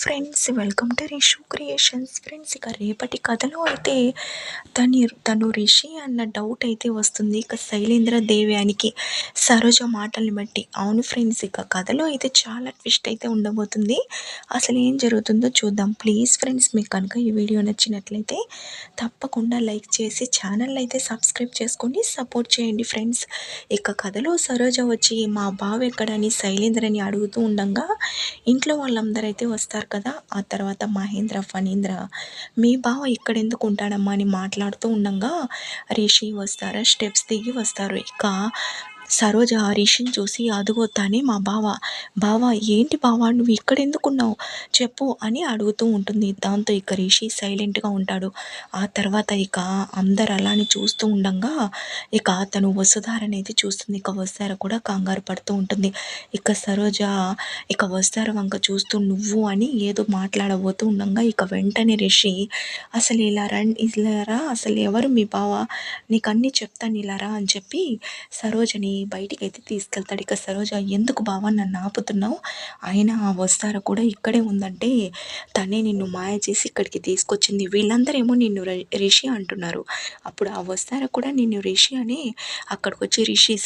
Friends, welcome to Rishu creations. Friends, ఇక రేపటి కథలో అయితే తను రిషి అన్న డౌట్ అయితే వస్తుంది ఇక శైలేంద్ర దేవ్యానికి సరోజ మాటల్ని బట్టి. అవును ఫ్రెండ్స్, ఇక కథలో అయితే చాలా ట్విస్ట్ అయితే ఉండబోతుంది. అసలు ఏం జరుగుతుందో చూద్దాం. ప్లీజ్ ఫ్రెండ్స్, మీకు కనుక ఈ వీడియో నచ్చినట్లయితే తప్పకుండా లైక్ చేసి ఛానల్ అయితే సబ్స్క్రైబ్ చేసుకొని సపోర్ట్ చేయండి ఫ్రెండ్స్. ఇక కథలో సరోజ వచ్చి మా బావ ఎక్కడని శైలేంద్రని అడుగుతూ ఉండగా ఇంట్లో వాళ్ళందరైతే వస్తారు కదా. ఆ తర్వాత మహేంద్ర, ఫణీంద్ర మీ బావ ఇక్కడెందుకు ఉంటాడమ్మా అని మాట్లాడుతూ ఉండంగా రిషి వస్తారు. స్టెప్స్ దిగి వస్తారు. ఇక సరోజ రిషిని చూసి అదుగో తనే మా బావ. బావ ఏంటి బావ నువ్వు ఇక్కడెందుకున్నావు చెప్పు అని అడుగుతూ ఉంటుంది. దాంతో ఇక రిషి సైలెంట్గా ఉంటాడు. ఆ తర్వాత ఇక అందరు అలానే చూస్తూ ఉండంగా ఇక తను వసుధారనైతే చూస్తుంది. ఇక వసుధార కూడా కంగారు పడుతూ ఉంటుంది. ఇక సరోజ ఇక వసుధార వంక చూస్తూ నువ్వు అని ఏదో మాట్లాడబోతూ ఉండంగా ఇక వెంటనే రిషి అసలు ఇలా ఇలా రా, అసలు ఎవరు మీ బావ, నీకు అన్నీ చెప్తాను ఇలా రా అని చెప్పి సరోజని బయటికి అయితే తీసుకెళ్తాడు. ఇక సరోజ ఎందుకు బావ నన్ను ఆపుతున్నావు, అయినా ఆ వసుధార కూడా ఇక్కడే ఉందంటే తనే నిన్ను మాయ చేసి ఇక్కడికి తీసుకొచ్చింది, వీళ్ళందరేమో నిన్ను రిషి అంటున్నారు. అప్పుడు ఆ వసుధార కూడా నిన్ను రిషి అని అక్కడికి వచ్చి రిషి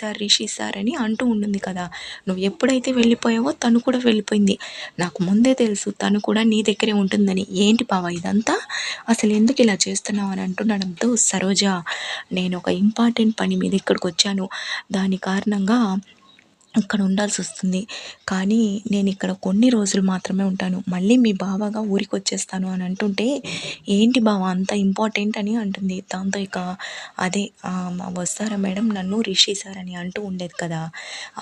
సార్ అని అంటూ ఉంటుంది కదా. నువ్వు ఎప్పుడైతే వెళ్ళిపోయావో తను కూడా వెళ్ళిపోయింది. నాకు ముందే తెలుసు తను కూడా నీ దగ్గరే ఉంటుందని. ఏంటి బావ ఇదంతా, అసలు ఎందుకు ఇలా చేస్తున్నావు అని అంటుండడంతో సరోజ నేను ఒక ఇంపార్టెంట్ పని మీద ఇక్కడికి వచ్చాను, దాని కారణంగా ఇక్కడ ఉండాల్సి వస్తుంది, కానీ నేను ఇక్కడ కొన్ని రోజులు మాత్రమే ఉంటాను, మళ్ళీ మీ బావగా ఊరికి వచ్చేస్తాను అని అంటుంటే ఏంటి బావ అంత ఇంపార్టెంట్ అని అంటుంది. దాంతో ఇక అదే వస్తారా మేడం నన్ను రిషి సార్ అని అంటూ ఉండేది కదా,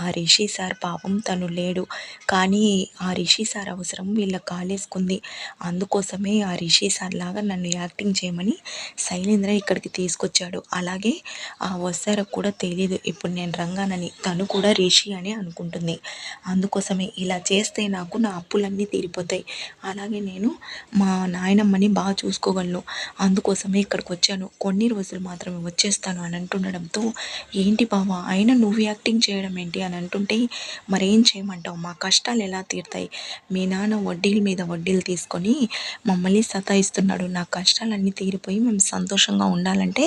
ఆ రిషి సార్ పాపం తను లేడు, కానీ ఆ రిషి సార్ అవసరం వీళ్ళ కాలేసుకుంది, అందుకోసమే ఆ రిషి సార్ లాగా నన్ను యాక్టింగ్ చేయమని శైలేంద్ర ఇక్కడికి తీసుకొచ్చాడు. అలాగే ఆ వస్తారకు కూడా తెలీదు ఇప్పుడు నేను రంగానని, తను కూడా రిషి అని అనుకుంటుంది. అందుకోసమే ఇలా చేస్తే నాకు నా అప్పులన్నీ తీరిపోతాయి, అలాగే నేను మా నాయనమ్మని బాగా చూసుకోగలను, అందుకోసమే ఇక్కడికి వచ్చాను, కొన్ని రోజులు మాత్రమే వచ్చేస్తాను అని అంటుండడంతో ఏంటి బావ అయినా నువ్వు యాక్టింగ్ చేయడం ఏంటి అని అంటుంటే మరేం చేయమంటావు, మా కష్టాలు ఎలా తీరుతాయి, మీ నాన్న వడ్డీల మీద వడ్డీలు తీసుకొని మమ్మల్ని సతాయిస్తున్నాడు, నా కష్టాలన్నీ తీరిపోయి మేము సంతోషంగా ఉండాలంటే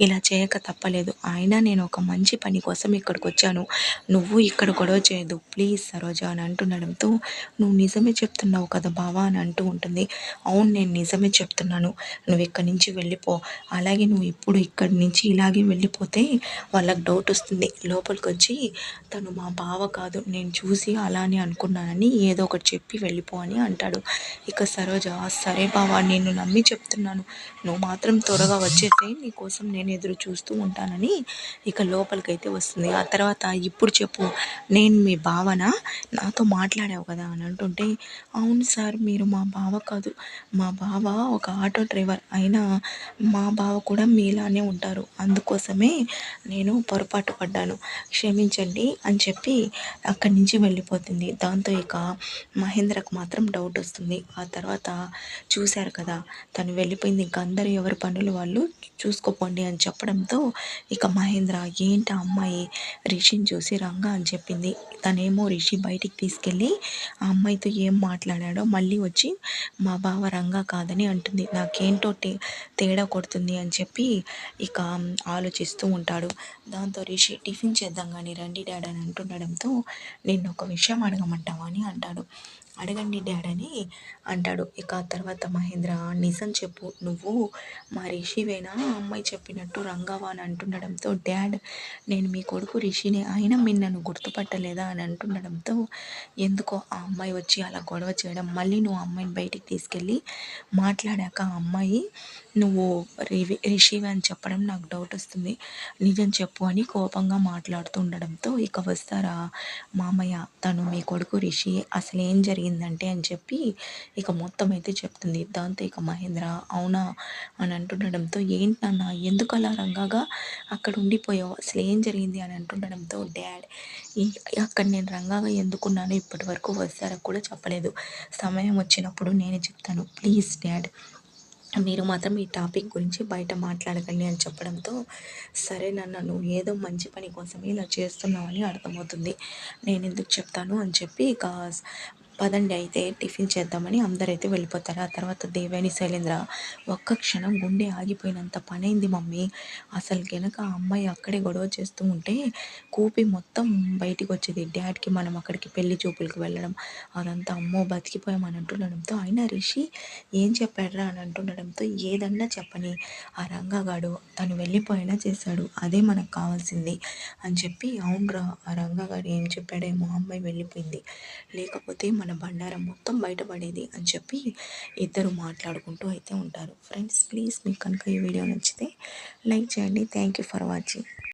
ఇలా చేయక తప్పలేదు, అయినా నేను ఒక మంచి పని కోసం ఇక్కడికి వచ్చాను, నువ్వు ఇక్కడ గొడవ చేయదు ప్లీజ్ సరోజ అని అంటుండడంతో నువ్వు నిజమే చెప్తున్నావు కదా బావా అని అంటూ ఉంటుంది. అవును నేను నిజమే చెప్తున్నాను, నువ్వు ఇక్కడి నుంచి వెళ్ళిపో, అలాగే నువ్వు ఇప్పుడు ఇక్కడి నుంచి ఇలాగే వెళ్ళిపోతే వాళ్ళకి డౌట్ వస్తుంది, లోపలికి వచ్చి తను మా బావ కాదు నేను చూసి అలానే అనుకున్నానని ఏదో ఒకటి చెప్పి వెళ్ళిపో అని అంటాడు. ఇక సరోజ సరే బావా నేను నమ్మి చెప్తున్నాను, నువ్వు మాత్రం త్వరగా వచ్చేస్తే నీకోసం నేను ఎదురు చూస్తూ ఉంటానని ఇక లోపలికైతే వస్తుంది. ఆ తర్వాత ఇప్పుడు చెప్పు నేను మీ బావన, నాతో మాట్లాడావు కదా అని అంటుంటే అవును సార్ మీరు మా బావ కాదు, మా బావ ఒక ఆటో డ్రైవర్, అయినా మా బావ కూడా మీలానే ఉంటారు, అందుకోసమే నేను పొరపాటు పడ్డాను, క్షమించండి అని చెప్పి అక్కడి నుంచి వెళ్ళిపోతుంది. దాంతో ఇక మహేంద్రకు మాత్రం డౌట్ వస్తుంది. ఆ తర్వాత చూశారు కదా తను వెళ్ళిపోయింది, ఇంక అందరూ ఎవరి పనులు వాళ్ళు చూసుకోపోండి అని చెప్పడంతో ఇక మహేంద్ర ఏంటి ఆ అమ్మాయి రిషిని చూసి రంగా అని చెప్పింది, తనేమో రిషి బయటికి తీసుకెళ్ళి ఆ అమ్మాయితో ఏం మాట్లాడాడో మళ్ళీ వచ్చి మా బావ రంగా కాదని అంటుంది, నాకేంటో తేడా కొడుతుంది అని చెప్పి ఇక ఆలోచిస్తూ ఉంటాడు. దాంతో రిషి టిఫిన్ చేద్దాం కానీ రండి డాడ్ అని అంటుండడంతో నేను ఒక విషయం అడగమంటావా అని అంటాడు. అడగండి డాడ్ అని అంటాడు. ఇక తర్వాత మహేంద్ర నిజం చెప్పు నువ్వు మా రిషివేనా అమ్మాయి చెప్పినట్టు రంగావా అని అంటుండడంతో డాడ్ నేను మీ కొడుకు రిషిని, అయినా మీరు నన్ను గుర్తుపట్టలేదా అని అంటుండడంతో ఎందుకో ఆ అమ్మాయి వచ్చి అలా గొడవ చేయడం, మళ్ళీ నువ్వు అమ్మాయిని బయటికి తీసుకెళ్ళి మాట్లాడాక ఆ అమ్మాయి నువ్వు రిషివి అని చెప్పడం నాకు డౌట్ వస్తుంది, నిజం చెప్పు అని కోపంగా మాట్లాడుతూ ఉండడంతో ఇక వస్తారా మామయ్య తను మీ కొడుకు రిషి, అసలు ఏం జరిగిందంటే అని చెప్పి ఇక మొత్తం అయితే చెప్తుంది. దాంతో ఇక మహేంద్ర అవునా అని అంటుండడంతో ఏంటి నాన్న ఎందుకు అలా రంగాగా అక్కడ ఉండిపోయావు, అసలు ఏం జరిగింది అని అంటుండడంతో డాడ్ అక్కడ నేను రంగాగా ఎందుకున్నానో ఇప్పటి వరకు వస్తారకు కూడా చెప్పలేదు, సమయం వచ్చినప్పుడు నేనే చెప్తాను, ప్లీజ్ డాడ్ మీరు మాత్రం ఈ టాపిక్ గురించి బయట మాట్లాడకండి అని చెప్పడంతో సరే నాన్న నువ్వు ఏదో మంచి పని కోసమే ఇలా చేస్తున్నావని అర్థమవుతుంది, నేను ఎందుకు చెప్తాను అని చెప్పి ఇక పదండి అయితే టిఫిన్ చేద్దామని అందరైతే వెళ్ళిపోతారు. ఆ తర్వాత దేవయాని, శైలేంద్ర ఒక్క క్షణం గుండె ఆగిపోయినంత పనైంది మమ్మీ. అసలు గనక ఆ అమ్మాయి అక్కడే గొడవ చేస్తూ ఉంటే కూపి మొత్తం బయటికొచ్చేది. డ్యాడ్‌కి మనం అక్కడికి పెళ్లి చూపులకి వెళ్ళడం అదంతా అమ్మో! బతికిపోయామని అంటుండడంతో అయినా రిషి ఏం చెప్పాడురా అని అంటుండడంతో ఏదన్నా చెప్పని ఆ రంగగాడు తను వెళ్ళిపోయేలా చేశాడు. అదే మనకు కావాల్సింది అని చెప్పి అవునురా ఆ రంగగాడు ఏం చెప్పాడేమో అమ్మాయి వెళ్ళిపోయింది. లేకపోతే మన బండారం మొత్తం బయటపడేది అని చెప్పి ఇద్దరు మాట్లాడుకుంటూ అయితే ఉంటారు. ఫ్రెండ్స్ ప్లీజ్ మీకు కనుక ఈ వీడియో నచ్చితే లైక్ చేయండి. Thank you for watching.